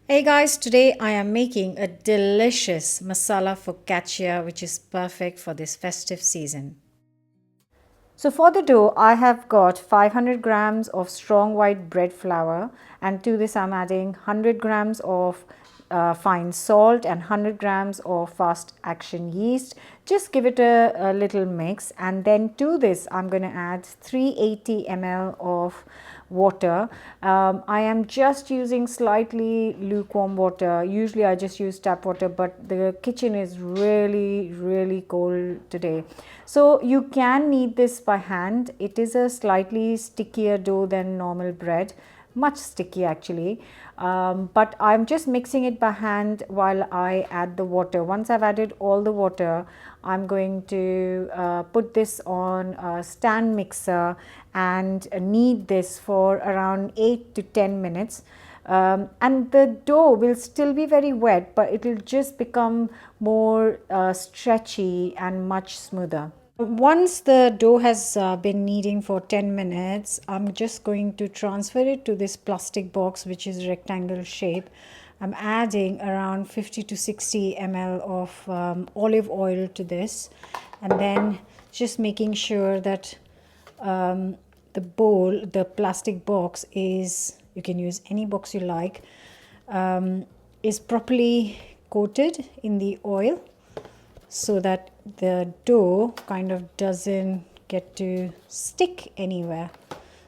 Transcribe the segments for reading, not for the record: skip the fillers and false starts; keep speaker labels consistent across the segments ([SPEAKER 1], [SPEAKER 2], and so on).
[SPEAKER 1] Hey guys, today I am making a delicious masala focaccia which is perfect for this festive season. So for the dough, I have got 500 grams of strong white bread flour, and to this I'm adding 100 grams of fine salt and 100 grams of fast action yeast. Just give it a little mix, and then to this I'm going to add 380 ml of water. I am just using slightly lukewarm water. Usually I just use tap water, but the kitchen is really cold today. So you can knead this by hand. It is a slightly stickier dough than normal bread, much sticky actually, but I'm just mixing it by hand while I add the water. Once I've added all the water, I'm going to put this on a stand mixer and knead this for around 8 to 10 minutes. And the dough will still be very wet, but it will just become more stretchy and much smoother. Once the dough has been kneading for 10 minutes, I'm just going to transfer it to this plastic box which is rectangle shape. I'm adding around 50 to 60 ml of olive oil to this, and then just making sure that the bowl, the plastic box is, you can use any box you like, is properly coated in the oil so that the dough kind of doesn't get to stick anywhere.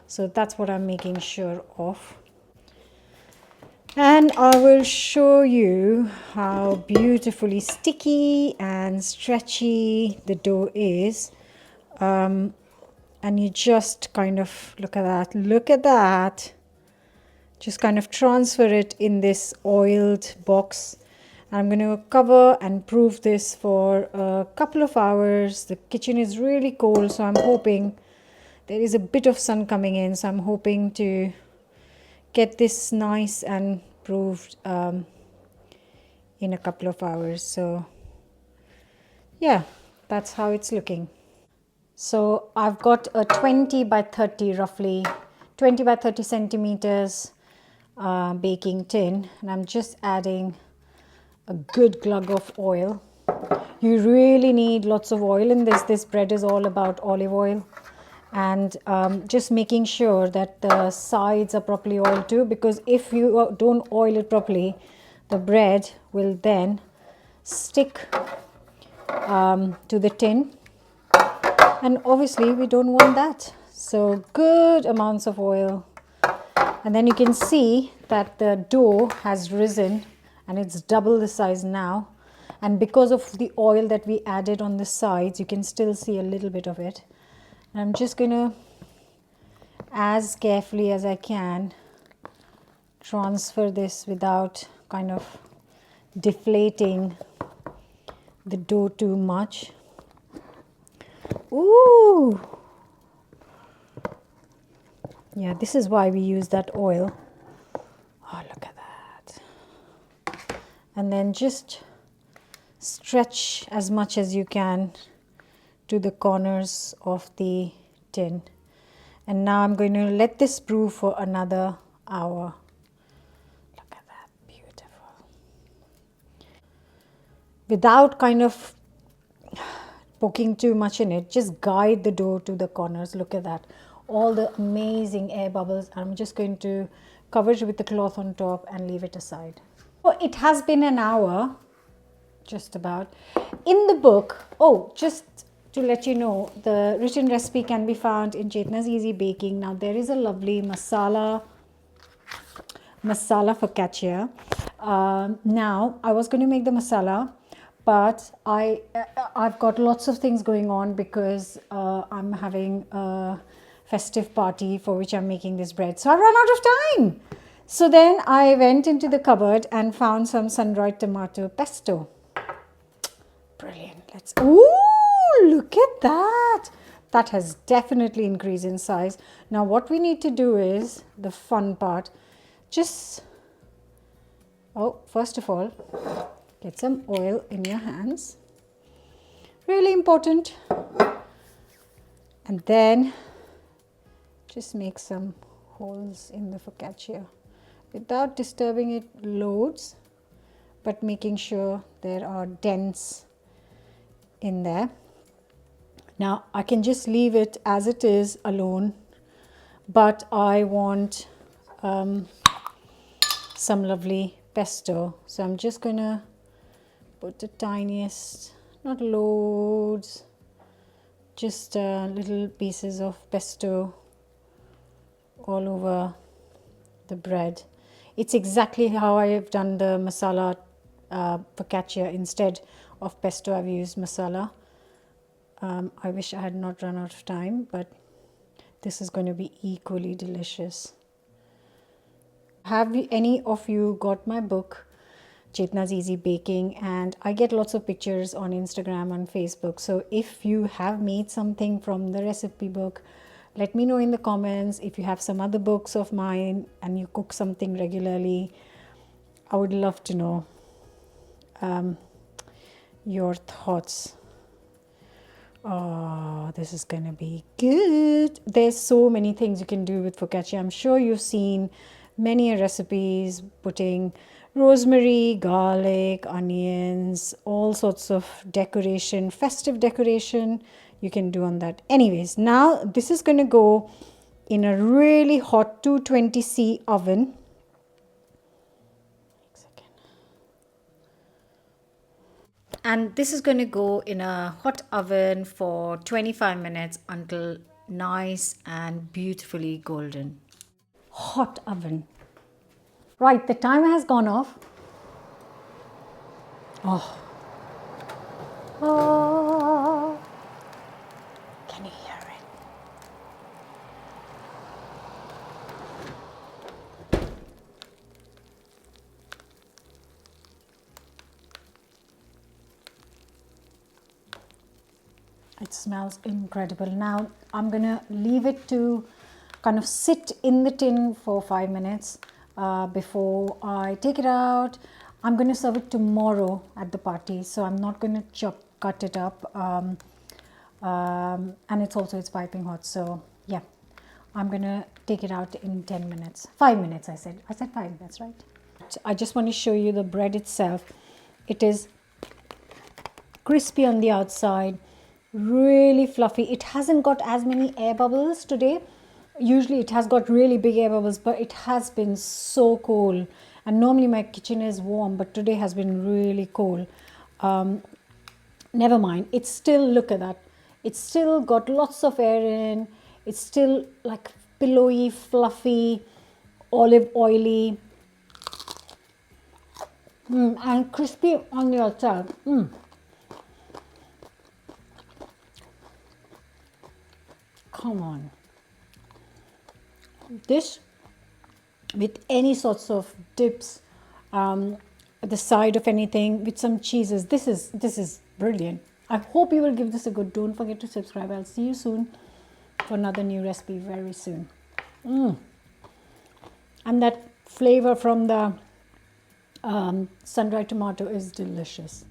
[SPEAKER 1] So that's what I'm making sure of. And I will show you how beautifully sticky and stretchy the dough is. And you just kind of look at that, just kind of transfer it in this oiled box. I'm going to cover and proof this for a couple of hours. The kitchen is really cold, so I'm hoping there is a bit of sun coming in, so I'm hoping to get this nice and proofed in a couple of hours. So yeah, that's how it's looking. So I've got a 20 by 30, roughly 20 by 30 centimeters baking tin, and I'm just adding a good glug of oil. You really need lots of oil in this. This bread is all about olive oil, and just making sure that the sides are properly oiled too, because if you don't oil it properly, the bread will then stick to the tin, and obviously we don't want that. So good amounts of oil, and then you can see that the dough has risen and it's double the size now, and because of the oil that we added on the sides, you can still see a little bit of it. And I'm just going to, as carefully as I can, transfer this without kind of deflating the dough too much. Ooh, yeah, this is why we use that oil. Oh, look at that. And then just stretch as much as you can to the corners of the tin. And now I'm going to let this brew for another hour. Look at that, beautiful. Without kind of poking too much in it, just guide the dough to the corners. Look at that, all the amazing air bubbles. I'm just going to cover it with the cloth on top and leave it aside. So it has been an hour, just about. In the book, oh, just to let you know, the written recipe can be found in Chetna's Easy Baking. Now there is a lovely masala focaccia. Now I was going to make the masala, but I've got lots of things going on because I'm having a festive party for which I'm making this bread, so I ran out of time. So then I went into the cupboard and found some sun-dried tomato pesto. Brilliant. Let's, ooh, look at that. That has definitely increased in size. Now what we need to do is the fun part. Just, oh, first of all, get some oil in your hands. Really important. And then just make some holes in the focaccia. without disturbing it loads, but making sure there are dents in there. Now I can just leave it as it is alone, but I want some lovely pesto. So I'm just gonna put the tiniest, not loads, just little pieces of pesto all over the bread. It's exactly how I have done the masala focaccia. Instead of pesto, I've used masala. I wish I had not run out of time, but this is going to be equally delicious. Have any of you got my book, Chetna's Easy Baking? And I get lots of pictures on Instagram and Facebook. So if you have made something from the recipe book, let me know in the comments. If you have some other books of mine and you cook something regularly, I would love to know your thoughts. Oh, this is gonna be good. There's so many things you can do with focaccia. I'm sure you've seen many recipes putting rosemary, garlic, onions, all sorts of decoration, festive decoration you can do on that. Anyways, now this is going to go in a really hot 220C oven. And this is going to go in a hot oven for 25 minutes until nice and beautifully golden. Hot oven. Right, the timer has gone off. Oh. Oh. Can you hear it? It smells incredible. Now I'm gonna leave it to kind of sit in the tin for 5 minutes before I take it out. I'm gonna serve it tomorrow at the party, so I'm not gonna cut it up. And it's piping hot, so yeah, I'm gonna take it out in 10 minutes. 5 minutes, I said 5 minutes, right? I just want to show you the bread itself. It is crispy on the outside, really fluffy. It hasn't got as many air bubbles today. Usually it has got really big air bubbles, but it has been so cold, and normally my kitchen is warm, but today has been really cold. Never mind, it's still, look at that, it's still got lots of air in. It's still like pillowy, fluffy, olive oily, and crispy on the outside. Come on. This with any sorts of dips, at the side of anything, with some cheeses. This is brilliant. I hope you will give this a go. Don't forget to subscribe. I'll see you soon for another new recipe very soon. And that flavor from the sun-dried tomato is delicious.